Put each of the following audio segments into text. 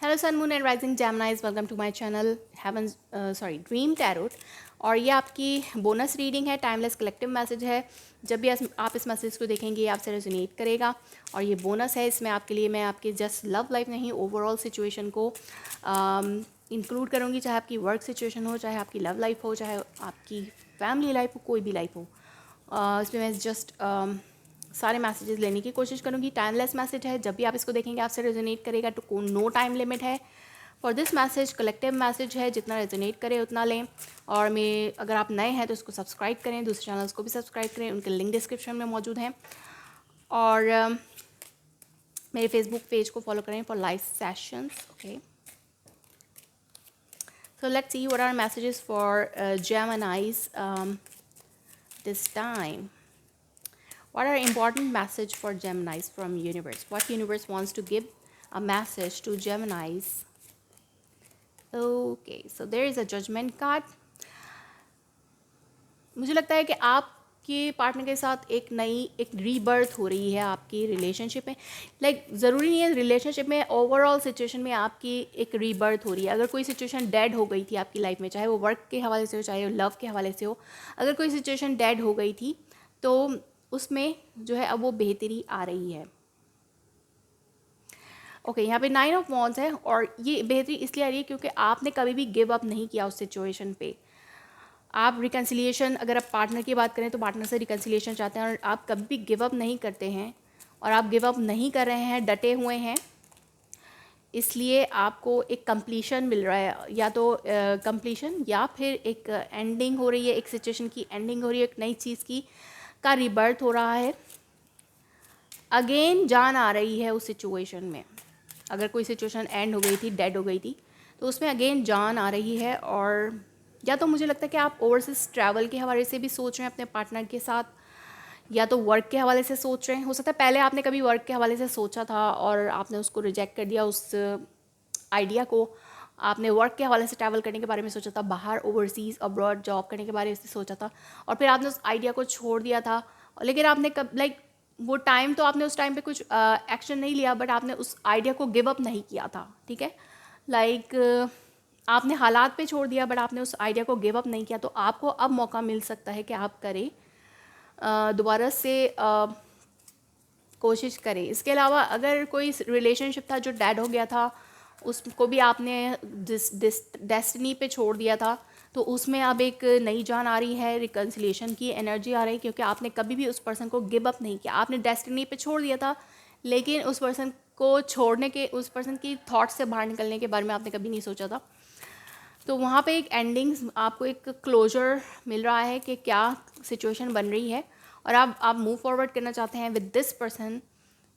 Hello sun moon and rising Geminis, welcome to my channel Dream Tarot. और ये आपकी bonus reading है, timeless collective message है। जब भी आप इस मैसेज को देखेंगे ये आपसे रेजोनेट करेगा। और ये बोनस है, इसमें आपके लिए मैं आपकी जस्ट लव लाइफ नहीं, ओवरऑल सिचुएशन को इंक्लूड करूँगी। चाहे आपकी वर्क सिचुएशन हो, चाहे आपकी लव लाइफ हो, चाहे आपकी फैमिली लाइफ हो, कोई भी लाइफ हो। इसमें मैं जस्ट सारे मैसेजेस लेने की कोशिश करूँगी। टाइमलेस मैसेज है, जब भी आप इसको देखेंगे आपसे रेजोनेट करेगा। तो नो टाइम लिमिट है for this message. Collective message है, जितना रेजोनेट करे उतना लें। और मैं अगर आप नए हैं तो इसको सब्सक्राइब करें, दूसरे चैनल्स को भी सब्सक्राइब करें, उनके लिंक डिस्क्रिप्शन में मौजूद हैं। और मेरे फेसबुक पेज को फॉलो करें for live sessions. Okay, so let's see what are messages for Geminis this time. What are important message for Geminis from universe? What universe wants to give a message to Geminis? Okay, so there is a judgment card. मुझे लगता है कि आपके partner के साथ एक rebirth हो रही है आपकी रिलेशनशिप में। ज़रूरी नहीं है रिलेशनशिप में, ओवरऑल सिचुएशन में आपकी एक रीबर्थ हो रही है। अगर कोई सिचुएशन डेड हो गई थी आपकी लाइफ में, चाहे वो वर्क के हवाले से हो, चाहे वो लव के हवाले से हो, अगर कोई सिचुएशन डेड हो गई थी तो उसमें जो है अब वो बेहतरी आ रही है। ओके, यहाँ पे 9 ऑफ वॉन्ड्स है और ये बेहतरी इसलिए आ रही है क्योंकि आपने कभी भी गिव अप नहीं किया उस सिचुएशन पे। आप रिकन्सिलिएशन, अगर आप पार्टनर की बात करें तो पार्टनर से रिकन्सिलिएशन चाहते हैं और आप कभी भी गिव अप नहीं करते हैं और आप गिव अप नहीं कर रहे हैं, डटे हुए हैं। इसलिए आपको एक कंप्लीशन मिल रहा है, या तो कंप्लीशन या फिर एक एंडिंग हो रही है, एक सिचुएशन की एंडिंग हो रही है, एक नई चीज़ की का रिबर्थ हो रहा है। अगेन जान आ रही है उस सिचुएशन में। अगर कोई सिचुएशन एंड हो गई थी, डेड हो गई थी, तो उसमें अगेन जान आ रही है। और या तो मुझे लगता है कि आप ओवरसीज ट्रैवल के हवाले से भी सोच रहे हैं अपने पार्टनर के साथ, या तो वर्क के हवाले से सोच रहे हैं। हो सकता है पहले आपने कभी वर्क के हवाले से सोचा था और आपने उसको रिजेक्ट कर दिया, उस आइडिया को। आपने वर्क के हवाले से ट्रैवल करने के बारे में सोचा था, बाहर ओवरसीज़ अब्रॉड जॉब करने के बारे में सोचा था, और फिर आपने उस आइडिया को छोड़ दिया था। लेकिन आपने कब वो टाइम तो आपने उस टाइम पे कुछ एक्शन नहीं लिया, बट आपने उस आइडिया को गिव अप नहीं किया था। ठीक है, आपने हालात पे छोड़ दिया, बट आपने उस आइडिया को गिव अप नहीं किया। तो आपको अब मौका मिल सकता है कि आप करें, दोबारा से कोशिश करें। इसके अलावा अगर कोई रिलेशनशिप था जो डेड हो गया था, उसको भी आपने डेस्टिनी पे छोड़ दिया था, तो उसमें अब एक नई जान आ रही है, रिकन्सिलिएशन की एनर्जी आ रही है, क्योंकि आपने कभी भी उस पर्सन को गिव अप नहीं किया। आपने डेस्टिनी पे छोड़ दिया था, लेकिन उस पर्सन को छोड़ने के, उस पर्सन की थॉट से बाहर निकलने के बारे में आपने कभी नहीं सोचा था। तो वहाँ पे एक एंडिंग, आपको एक क्लोजर मिल रहा है कि क्या सिचुएशन बन रही है, और आप मूव फॉरवर्ड करना चाहते हैं with this person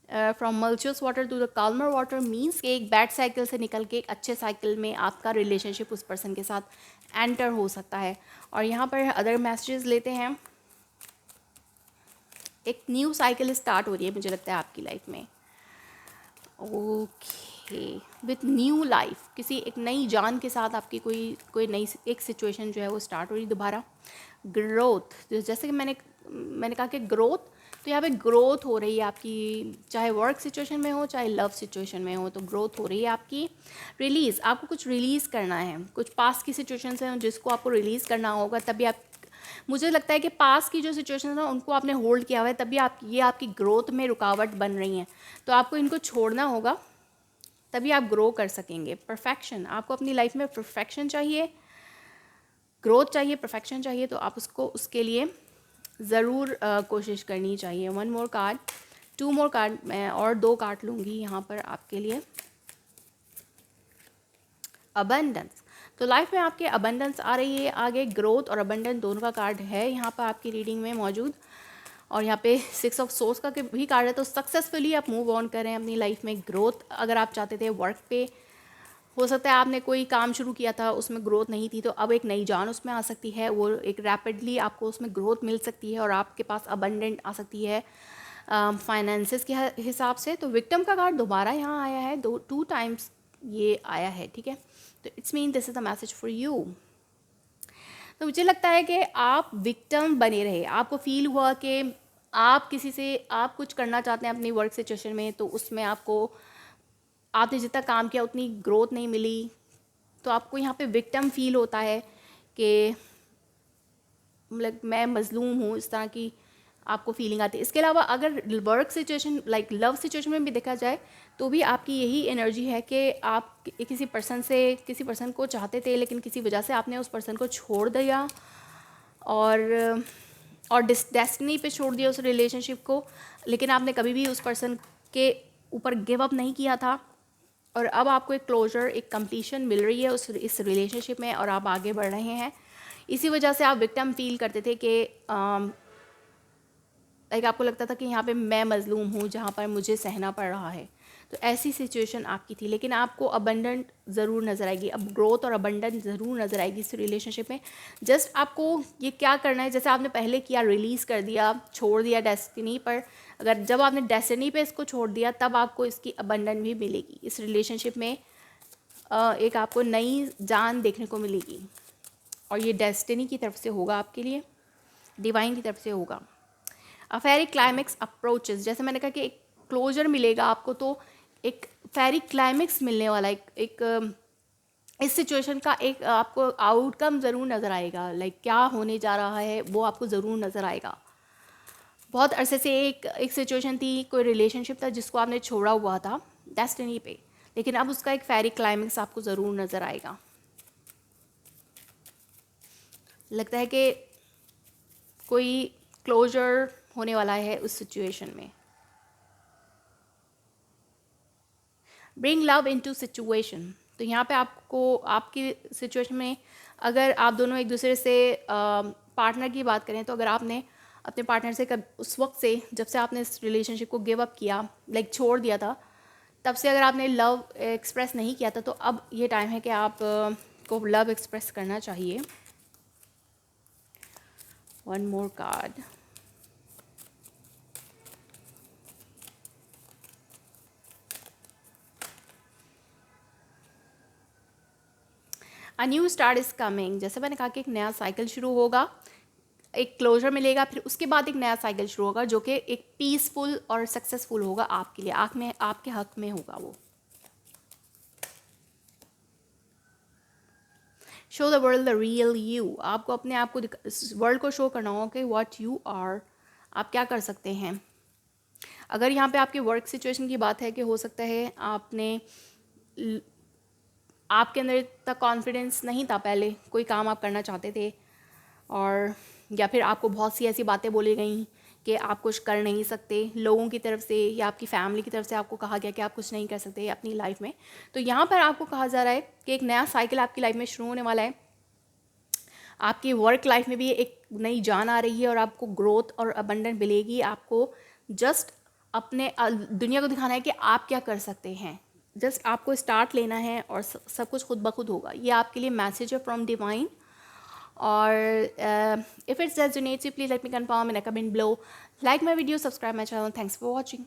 from malicious water to the calmer water. Means कि एक बैड साइकिल से निकल के एक अच्छे साइकिल में आपका रिलेशनशिप उस पर्सन के साथ एंटर हो सकता है। और यहाँ पर अदर मैसेजेस लेते हैं। एक न्यू साइकिल स्टार्ट हो रही है मुझे लगता है आपकी लाइफ में। ओके, विथ न्यू लाइफ, किसी एक नई जान के साथ आपकी कोई नई एक सिचुएशन जो है वो स्टार्ट हो रही है दोबारा। ग्रोथ, जैसे कि मैंने कहा कि ग्रोथ, तो यहाँ पे ग्रोथ हो रही है आपकी, चाहे वर्क सिचुएशन में हो, चाहे लव सिचुएशन में हो, तो ग्रोथ हो रही है आपकी। रिलीज़, आपको कुछ रिलीज़ करना है, कुछ पास्ट की सिचुएशन हैं जिसको आपको रिलीज़ करना होगा। तभी आप, मुझे लगता है कि पास की जो सिचुएशन है उनको आपने होल्ड किया हुआ है, तभी ये आपकी ग्रोथ में रुकावट बन रही हैं। तो आपको इनको छोड़ना होगा, तभी आप ग्रो कर सकेंगे। परफेक्शन, आपको अपनी लाइफ में परफेक्शन चाहिए, ग्रोथ चाहिए, परफेक्शन चाहिए, तो आप उसके लिए ज़रूर कोशिश करनी चाहिए। 1 मोर कार्ड, 2 मोर कार्ड, मैं और 2 कार्ड लूँगी यहाँ पर आपके लिए। अबंडेंस, तो लाइफ में आपके अबंडेंस आ रही है आगे। ग्रोथ और अबंडेंस दोनों का कार्ड है यहाँ पर आपकी रीडिंग में मौजूद। और यहाँ पे 6 ऑफ सोर्स का भी कार्ड है। तो सक्सेसफुली आप मूव ऑन करें अपनी लाइफ में। ग्रोथ अगर आप चाहते थे वर्क पे, हो सकता है आपने कोई काम शुरू किया था, उसमें ग्रोथ नहीं थी, तो अब एक नई जान उसमें आ सकती है। वो एक रैपिडली आपको उसमें ग्रोथ मिल सकती है और आपके पास अबंडेंट आ सकती है फाइनेंसेस के हिसाब से। तो विक्टिम का कार्ड दोबारा यहाँ आया है, 2 टाइम्स ये आया है। ठीक है, तो it's mean this is the message for you. तो मुझे लगता है कि आप विक्टिम बने रहे। आपको फील हुआ कि आप किसी से, आप कुछ करना चाहते हैं अपनी वर्क सिचुएशन में, तो उसमें आपको आपने जितना काम किया उतनी ग्रोथ नहीं मिली, तो आपको यहाँ पे विक्टिम फील होता है कि मतलब मैं मज़लूम हूँ, इस तरह की आपको फीलिंग आती है। इसके अलावा अगर work situation like love situation में भी देखा जाए तो भी आपकी यही एनर्जी है कि आप किसी पर्सन को चाहते थे, लेकिन किसी वजह से आपने उस पर्सन को छोड़ दिया और डेस्टिनी पे छोड़ दिया उस रिलेशनशिप को, लेकिन आपने कभी भी उस पर्सन के ऊपर गिव अप नहीं किया था। और अब आपको एक क्लोजर, एक कंप्लीशन मिल रही है इस रिलेशनशिप में और आप आगे बढ़ रहे हैं। इसी वजह से आप विक्टिम फील करते थे कि लाइक आपको लगता था कि यहाँ पे मैं मज़लूम हूँ जहाँ पर मुझे सहना पड़ रहा है। तो ऐसी सिचुएशन आपकी थी, लेकिन आपको अबंडेंट ज़रूर नज़र आएगी, अब ग्रोथ और अबंडेंट ज़रूर नज़र आएगी इस रिलेशनशिप में। जस्ट आपको ये क्या करना है, जैसे आपने पहले किया, रिलीज़ कर दिया, छोड़ दिया डेस्टिनी पर। अगर जब आपने डेस्टिनी पे इसको छोड़ दिया तब आपको इसकी अबंडेंट भी मिलेगी। इस रिलेशनशिप में एक आपको नई जान देखने को मिलेगी और ये डेस्टिनी की तरफ से होगा, आपके लिए डिवाइन की तरफ से होगा। अ फेरी क्लाइमेक्स अप्रोचेस, जैसे मैंने कहा कि एक क्लोजर मिलेगा आपको, तो एक फेरी क्लाइमेक्स मिलने वाला एक इस सिचुएशन का एक आपको आउटकम ज़रूर नज़र आएगा। लाइक क्या होने जा रहा है वो आपको ज़रूर नज़र आएगा। बहुत अरसे से एक सिचुएशन थी, कोई रिलेशनशिप था जिसको आपने छोड़ा हुआ था डेस्टिनी पे, लेकिन अब उसका एक फेरी क्लाइमेक्स आपको ज़रूर नज़र आएगा। लगता है कि कोई क्लोजर होने वाला है उस सिचुएशन में। ब्रिंग लव इनटू सिचुएशन, तो यहाँ पे आपको आपकी सिचुएशन में अगर आप दोनों एक दूसरे से पार्टनर की बात करें, तो अगर आपने अपने पार्टनर से कब उस वक्त से जब से आपने इस रिलेशनशिप को गिव अप किया, लाइक छोड़ दिया था, तब से अगर आपने लव एक्सप्रेस नहीं किया था, तो अब ये टाइम है कि आप को लव एक्सप्रेस करना चाहिए। One more card. A new start is coming, जैसे मैंने कहा कि एक नया साइकिल शुरू होगा, एक क्लोजर मिलेगा, फिर उसके बाद एक नया साइकिल शुरू होगा जो कि एक पीसफुल और सक्सेसफुल होगा आपके लिए, आपके हक में होगा वो। Show the world the real you, आपको अपने आप को वर्ल्ड को शो करना होगा कि व्हाट यू आर, आप क्या कर सकते हैं। अगर यहाँ पे आपके वर्क सिचुएशन की बात है कि हो सकता है आपके अंदर इतना कॉन्फिडेंस नहीं था, पहले कोई काम आप करना चाहते थे, और या फिर आपको बहुत सी ऐसी बातें बोली गई कि आप कुछ कर नहीं सकते, लोगों की तरफ से या आपकी फैमिली की तरफ से आपको कहा गया कि आप कुछ नहीं कर सकते अपनी लाइफ में। तो यहाँ पर आपको कहा जा रहा है कि एक नया साइकिल आपकी लाइफ में शुरू होने वाला है। आपकी वर्क लाइफ में भी एक नई जान आ रही है और आपको ग्रोथ और अबंडेंट मिलेगी। आपको जस्ट अपने दुनिया को दिखाना है कि आप क्या कर सकते हैं। जस्ट आपको स्टार्ट लेना है और सब कुछ खुद ब खुद होगा। ये आपके लिए मैसेज है फ्रॉम डिवाइन। और if it's resonates you please let me confirm in a comment below, like my video, subscribe my channel. Thanks for watching.